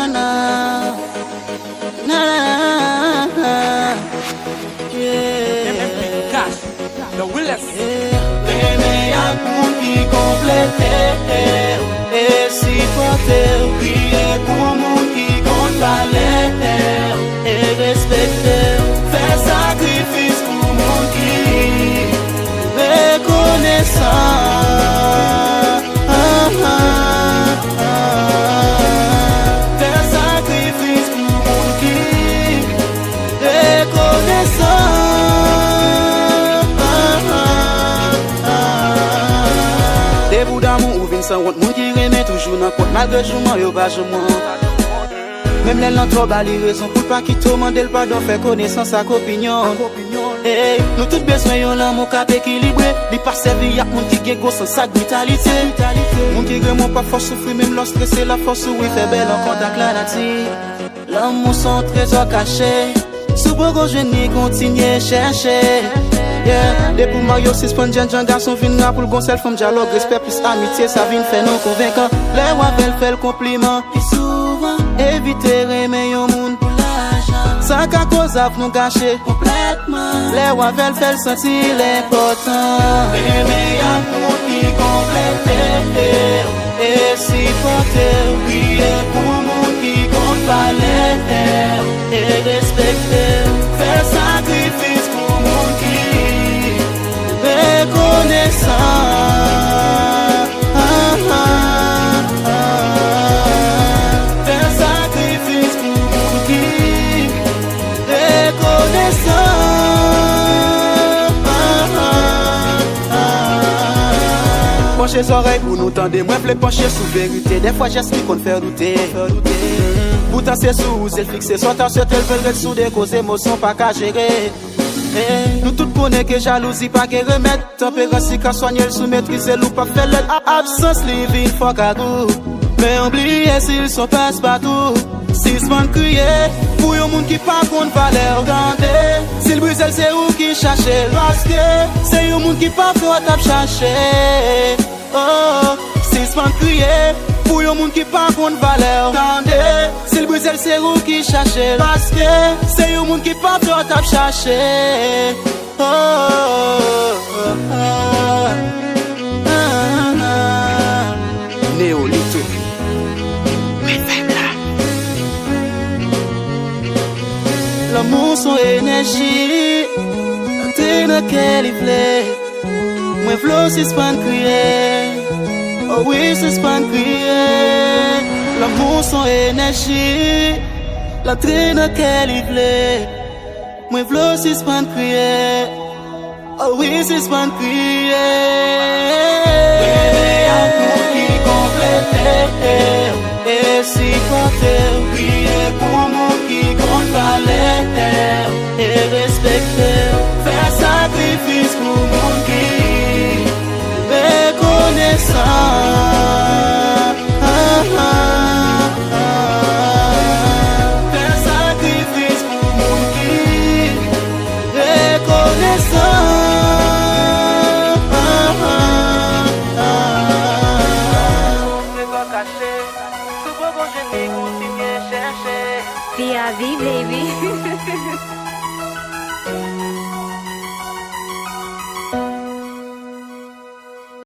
na na. Cash, the Willis. Aimer un monde qui complète et si porter, prier pour un monde qui compte valeur et respecter, faire sacrifice pour un monde qui reconnaissant. Faire sacrifice pour un monde qui reconnaissant. Des bouts d'amour ou vin sans honte, moi qui remet toujours dans compte, malgré jouement yo pas jouement. Même les lents trop bali raison pour pas qui demande le pardon, faire connaissance à opinion. Hey, nous tous besoin yon l'amour cap équilibré, li pas servi à moun qui gen go sans sa vitalité. Moun qui vraiment pas force souffrir même lorsque stressé la force oui fait belle en contact la nature. L'amour son trésor caché, sous beaucoup je n'y continue chercher. Yeah, depuis Mario suspend jeune garçon vin pour le conseil femme dialogue respect plus amitié ça vient faire nous convaincant. Les wapel fait le compliment et souvent éviter remet yon moun pour l'argent sans qu'à cause à nous gâcher complètement. Les wapel fait le sentir l'important. Aimer un monde qui complète et si porter prier pour un monde qui compte valeur et respecter, faire sacrifice pour un monde qui reconnaissant. Faire sacrifice pour vous qui reconnaissant. Penchez les oreilles pour nous tendre, moi je pencher sous vérité. Des fois j'explique qu'on fait douter. Pourtant c'est sous, c'est fixé, soit ta soeur, elle veut sous des causes émotions pas qu'à gérer. Nous tous connaissons que jalousie pas qu'à remettre. Tempérance si qu'à soigner le sous maîtriser l'ou pas faire l'aide. Absence living fuck à tout. Mais oubliez s'ils sont passe partout. S'ils se font crier pour un monde qui pas compte valeur. Regardez, s'ils brisent c'est où qui cherche. Parce que c'est un monde qui pas fait tape chercher. Oh, s'ils se font crier pour un monde qui pas compte valeur. Regardez, s'ils brisent c'est où qui cherche. Parce que c'est un monde qui pas fait tape chercher. Oh, Néolito. L'amour son énergie, t'es dans quel il plaît. Moi flow c'est pas crier, oh oui c'est pas crier. L'amour son énergie, la traîne dans quel il plaît. Moi flow c'est pas crier, oh oui c'est pas crier. L'amour qui complète et si porter, prier pour un monde qui compte valeur et respecter, faire sacrifice pour un monde qui reconnaissant. Faire sacrifice pour un monde qui reconnaissant. Viavi, baby.